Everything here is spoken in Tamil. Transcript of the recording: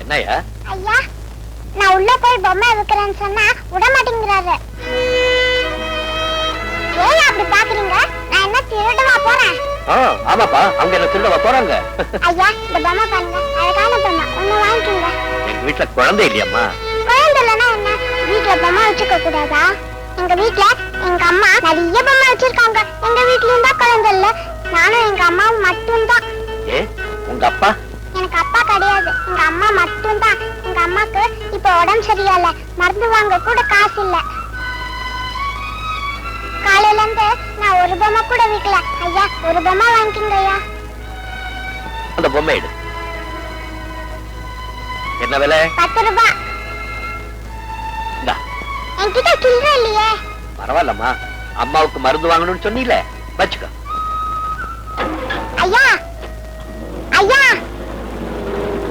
என்னையா? ஐயா, நான் உள்ள போய் பொம்மை விக்கிறேன்னு சொன்னா விட மாட்டேங்கிறாரு. ஏன் அப்படி பாக்குறீங்க? நான் என்ன திருடவா போறேன்? ஆமாப்பா, அவங்க என்ன திருடவா போறாங்க? ஐயா, இந்த பொம்மை பாருங்க, அழகான பொம்மை, ஒண்ணு வாங்கிக்கோங்க. எங்க வீட்டுல குழந்தை இல்லையம்மா. குழந்தை இல்லைன்னா என்ன, வீட்டுல பொம்மை வச்சுக்க கூடாதா? எங்க வீட்டுல எங்க அம்மா நிறைய பொம்மை வச்சிருக்காங்க. எங்க வீட்லயும் தான் குழந்தை இல்ல, நானும் எங்க அம்மாவும் மட்டும்தான். ஏ, உங்க அப்பா? எனக்கு அப்பா கிடையாது, எங்க அம்மா மட்டும்தான். எங்க அம்மாக்கு இப்ப உடம்பு சரியில்லை, மருந்து வாங்க கூட காசு இல்ல. காலையில இருந்து நான் ஒரு பொம்மை கூட விக்கல. ஐயா, ஒரு பொம்மை வாங்கிக்கோங்க ஐயா. அந்த பொம்மை எடு. என்ன விலை? 10 ரூபாய். என்கிட்ட சில்லறை இல்லையே. பரவாயில்லம்மா, அம்மாவுக்கு மருந்து வாங்கணும்னு சொன்னீல, வச்சுக்கோ. ஐயா, ஐயா.